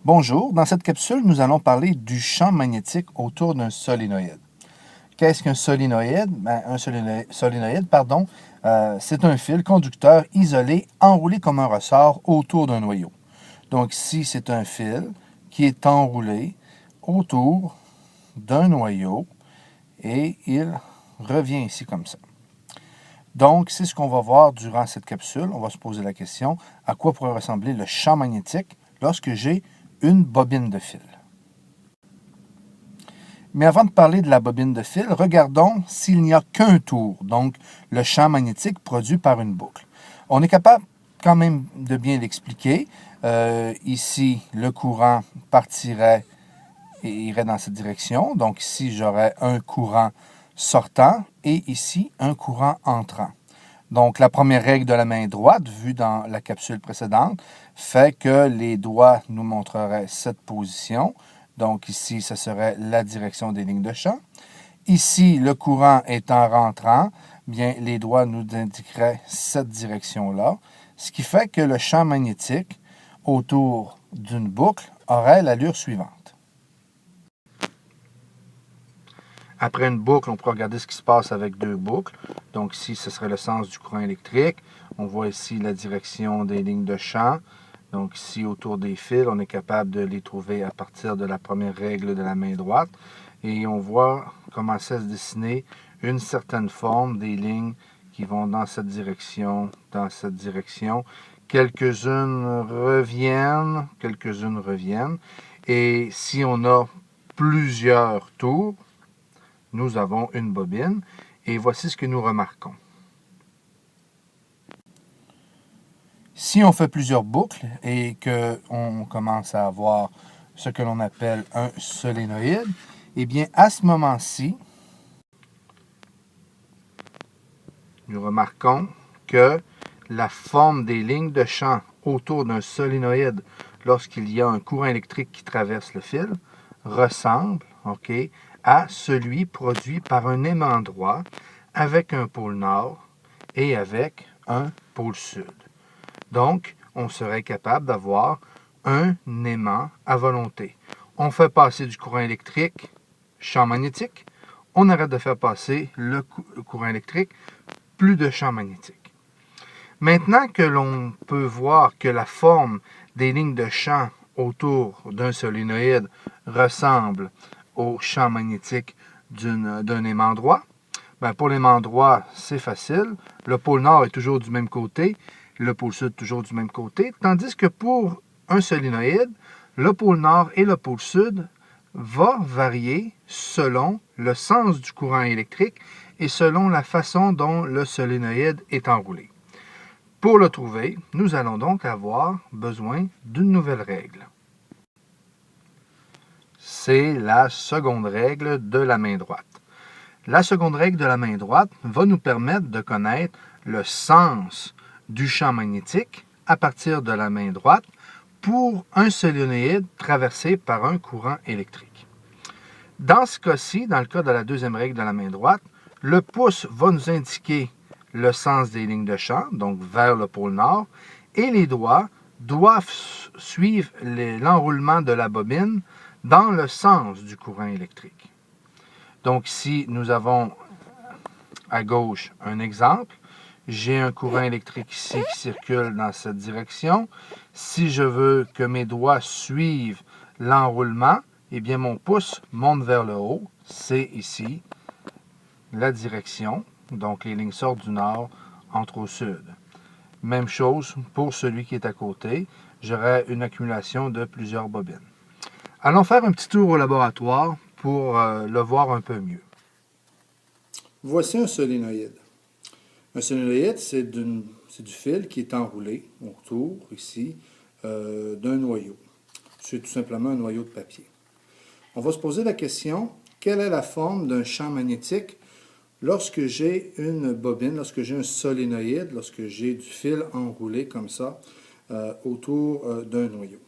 Bonjour, dans cette capsule, nous allons parler du champ magnétique autour d'un solénoïde. Qu'est-ce qu'un solénoïde? C'est un fil conducteur isolé, enroulé comme un ressort autour d'un noyau. Donc ici, c'est un fil qui est enroulé autour d'un noyau et il revient ici comme ça. Donc, c'est ce qu'on va voir durant cette capsule. On va se poser la question, à quoi pourrait ressembler le champ magnétique lorsque j'ai une bobine de fil? Mais avant de parler de la bobine de fil, regardons s'il n'y a qu'un tour, donc le champ magnétique produit par une boucle. On est capable quand même de bien l'expliquer. Ici, le courant partirait et irait dans cette direction. Donc ici, j'aurais un courant sortant et ici, un courant entrant. Donc, la première règle de la main droite, vue dans la capsule précédente, fait que les doigts nous montreraient cette position. Donc, ici, ce serait la direction des lignes de champ. Ici, le courant étant rentrant, bien, les doigts nous indiqueraient cette direction-là, ce qui fait que le champ magnétique autour d'une boucle aurait l'allure suivante. Après une boucle, on pourra regarder ce qui se passe avec deux boucles. Donc ici, ce serait le sens du courant électrique. On voit ici la direction des lignes de champ. Donc ici, autour des fils, on est capable de les trouver à partir de la première règle de la main droite. Et on voit commencer à se dessiner une certaine forme des lignes qui vont dans cette direction, dans cette direction. Quelques-unes reviennent. Et si on a plusieurs tours, nous avons une bobine et voici ce que nous remarquons. Si on fait plusieurs boucles et qu'on commence à avoir ce que l'on appelle un solénoïde, eh bien à ce moment-ci, nous remarquons que la forme des lignes de champ autour d'un solénoïde lorsqu'il y a un courant électrique qui traverse le fil ressemble, à celui produit par un aimant droit avec un pôle nord et avec un pôle sud. Donc, on serait capable d'avoir un aimant à volonté. On fait passer du courant électrique, champ magnétique, on arrête de faire passer le courant électrique, plus de champ magnétique. Maintenant que l'on peut voir que la forme des lignes de champ autour d'un solénoïde ressemble au champ magnétique d'un aimant droit, bien pour l'aimant droit, c'est facile. Le pôle nord est toujours du même côté, le pôle sud toujours du même côté, tandis que pour un solénoïde, le pôle nord et le pôle sud vont varier selon le sens du courant électrique et selon la façon dont le solénoïde est enroulé. Pour le trouver, nous allons donc avoir besoin d'une nouvelle règle. C'est la seconde règle de la main droite. La seconde règle de la main droite va nous permettre de connaître le sens du champ magnétique à partir de la main droite pour un solénoïde traversé par un courant électrique. Dans ce cas-ci, dans le cas de la deuxième règle de la main droite, le pouce va nous indiquer le sens des lignes de champ, donc vers le pôle nord, et les doigts doivent suivre l'enroulement de la bobine dans le sens du courant électrique. Donc ici, nous avons à gauche un exemple. J'ai un courant électrique ici qui circule dans cette direction. Si je veux que mes doigts suivent l'enroulement, eh bien mon pouce monte vers le haut. C'est ici la direction. Donc les lignes sortent du nord, entrent au sud. Même chose pour celui qui est à côté. J'aurai une accumulation de plusieurs bobines. Allons faire un petit tour au laboratoire pour le voir un peu mieux. Voici un solénoïde. Un solénoïde, c'est du fil qui est enroulé autour, ici, d'un noyau. C'est tout simplement un noyau de papier. On va se poser la question, quelle est la forme d'un champ magnétique lorsque j'ai une bobine, lorsque j'ai un solénoïde, lorsque j'ai du fil enroulé comme ça autour d'un noyau?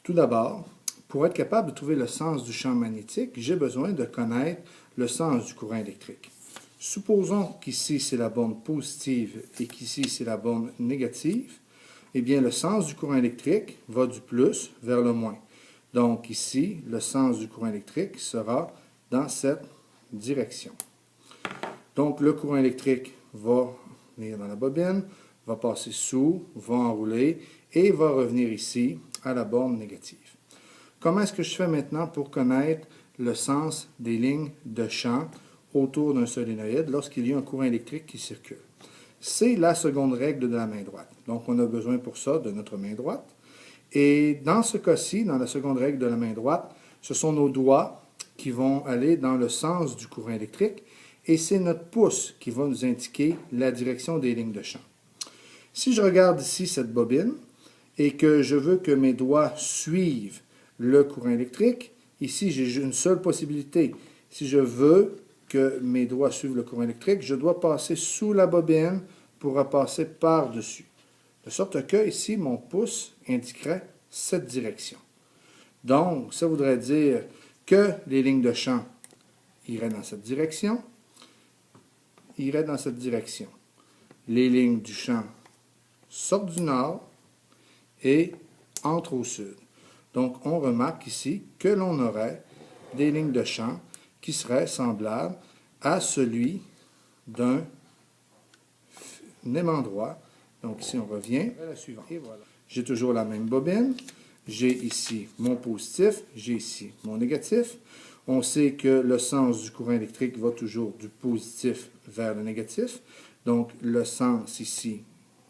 Tout d'abord, pour être capable de trouver le sens du champ magnétique, j'ai besoin de connaître le sens du courant électrique. Supposons qu'ici c'est la borne positive et qu'ici c'est la borne négative. Eh bien, le sens du courant électrique va du plus vers le moins. Donc ici, le sens du courant électrique sera dans cette direction. Donc le courant électrique va venir dans la bobine, va passer sous, va enrouler et va revenir ici à la borne négative. Comment est-ce que je fais maintenant pour connaître le sens des lignes de champ autour d'un solénoïde lorsqu'il y a un courant électrique qui circule? C'est la seconde règle de la main droite. Donc on a besoin pour ça de notre main droite. Et dans ce cas-ci, dans la seconde règle de la main droite, ce sont nos doigts qui vont aller dans le sens du courant électrique et c'est notre pouce qui va nous indiquer la direction des lignes de champ. Si je regarde ici cette bobine et que je veux que mes doigts suivent le courant électrique, ici j'ai une seule possibilité. Si je veux que mes doigts suivent le courant électrique, je dois passer sous la bobine pour passer par-dessus. De sorte que ici, mon pouce indiquerait cette direction. Donc, ça voudrait dire que les lignes de champ iraient dans cette direction, iraient dans cette direction. Les lignes du champ sortent du nord et entrent au sud. Donc, on remarque ici que l'on aurait des lignes de champ qui seraient semblables à celui d'un aimant droit. Donc ici, on revient à la suivante. Et voilà. J'ai toujours la même bobine. J'ai ici mon positif, j'ai ici mon négatif. On sait que le sens du courant électrique va toujours du positif vers le négatif. Donc, le sens ici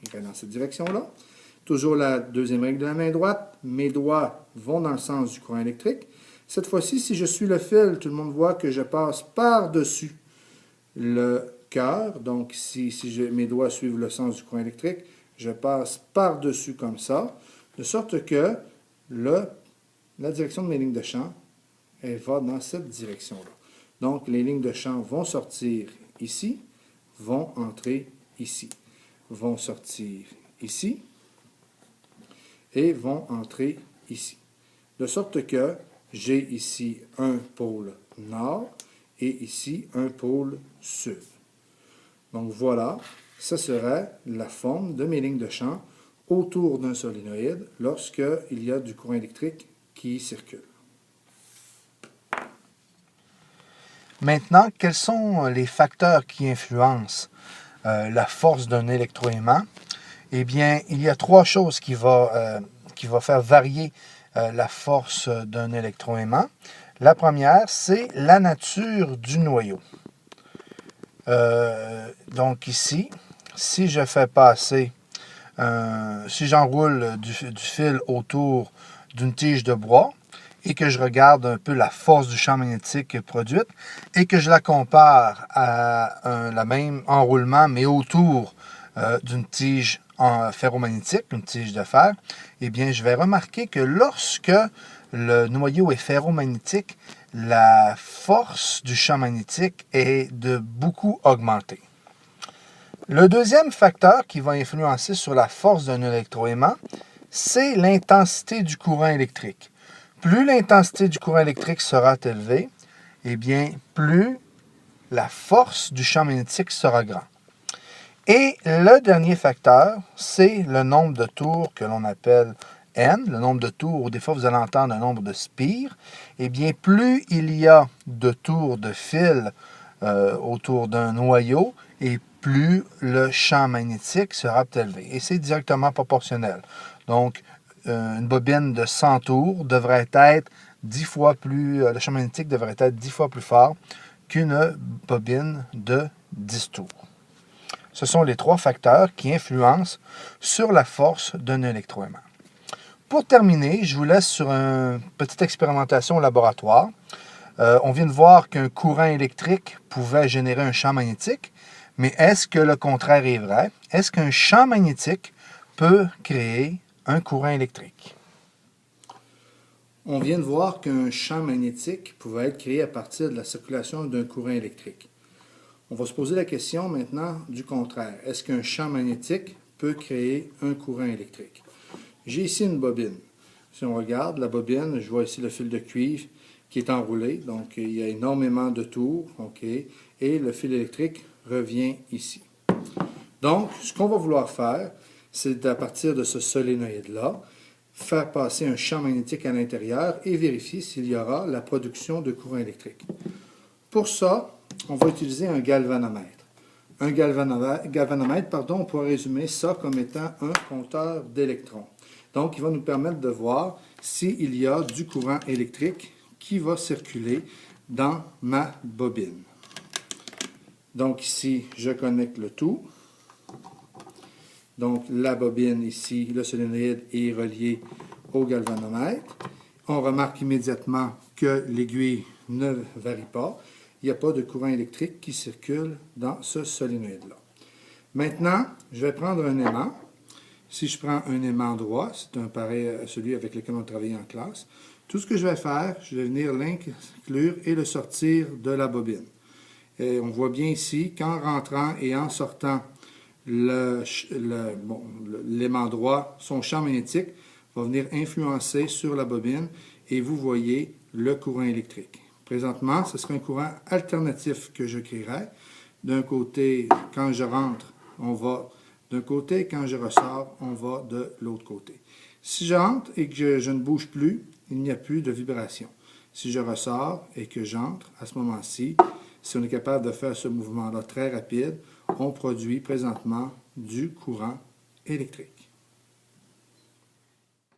irait dans cette direction-là. Toujours la deuxième règle de la main droite. Mes doigts vont dans le sens du courant électrique. Cette fois-ci, si je suis le fil, tout le monde voit que je passe par-dessus le cœur. Donc, si mes doigts suivent le sens du courant électrique, je passe par-dessus comme ça, de sorte que la direction de mes lignes de champ, elle va dans cette direction-là. Donc, les lignes de champ vont sortir ici, vont entrer ici, vont sortir ici et vont entrer ici. De sorte que j'ai ici un pôle nord et ici un pôle sud. Donc voilà, ce serait la forme de mes lignes de champ autour d'un solénoïde lorsqu'il y a du courant électrique qui circule. Maintenant, quels sont les facteurs qui influencent la force d'un électroaimant? Eh bien, il y a trois choses qui vont faire varier la force d'un électroaimant. La première, c'est la nature du noyau. Donc ici, si je fais passer, si j'enroule du fil autour d'une tige de bois et que je regarde un peu la force du champ magnétique produite et que je la compare à le même enroulement mais autour d'une tige ferromagnétique, une tige de fer, eh bien je vais remarquer que lorsque le noyau est ferromagnétique, la force du champ magnétique est de beaucoup augmentée. Le deuxième facteur qui va influencer sur la force d'un électroaimant, c'est l'intensité du courant électrique. Plus l'intensité du courant électrique sera élevée, eh bien, plus la force du champ magnétique sera grande. Et le dernier facteur, c'est le nombre de tours que l'on appelle N, le nombre de tours, ou des fois vous allez entendre un nombre de spires. Eh bien, plus il y a de tours de fil autour d'un noyau, et plus le champ magnétique sera élevé. Et c'est directement proportionnel. Donc, une bobine de 100 tours devrait être 10 fois plus, le champ magnétique devrait être 10 fois plus fort qu'une bobine de 10 tours. Ce sont les trois facteurs qui influencent sur la force d'un électroaimant. Pour terminer, je vous laisse sur une petite expérimentation au laboratoire. On vient de voir qu'un courant électrique pouvait générer un champ magnétique, mais est-ce que le contraire est vrai? Est-ce qu'un champ magnétique peut créer un courant électrique? On vient de voir qu'un champ magnétique pouvait être créé à partir de la circulation d'un courant électrique. On va se poser la question maintenant du contraire. Est-ce qu'un champ magnétique peut créer un courant électrique? J'ai ici une bobine. Si on regarde la bobine, je vois ici le fil de cuivre qui est enroulé. Donc, il y a énormément de tours. Okay, et le fil électrique revient ici. Donc, ce qu'on va vouloir faire, c'est à partir de ce solénoïde-là, faire passer un champ magnétique à l'intérieur et vérifier s'il y aura la production de courant électrique. Pour ça, on va utiliser un galvanomètre. Un galvanomètre, on pourrait résumer ça comme étant un compteur d'électrons. Donc, il va nous permettre de voir s'il y a du courant électrique qui va circuler dans ma bobine. Donc ici, je connecte le tout. Donc la bobine ici, le solénoïde est relié au galvanomètre. On remarque immédiatement que l'aiguille ne varie pas. Il n'y a pas de courant électrique qui circule dans ce solénoïde-là. Maintenant, je vais prendre un aimant. Si je prends un aimant droit, c'est un pareil à celui avec lequel on travaillait en classe, tout ce que je vais faire, je vais venir l'inclure et le sortir de la bobine. Et on voit bien ici qu'en rentrant et en sortant l'aimant droit, son champ magnétique va venir influencer sur la bobine et vous voyez le courant électrique. Présentement, ce sera un courant alternatif que je créerai. D'un côté, quand je rentre, on va d'un côté, quand je ressors, on va de l'autre côté. Si je rentre et que je ne bouge plus, il n'y a plus de vibration. Si je ressors et que j'entre, à ce moment-ci, si on est capable de faire ce mouvement-là très rapide, on produit présentement du courant électrique.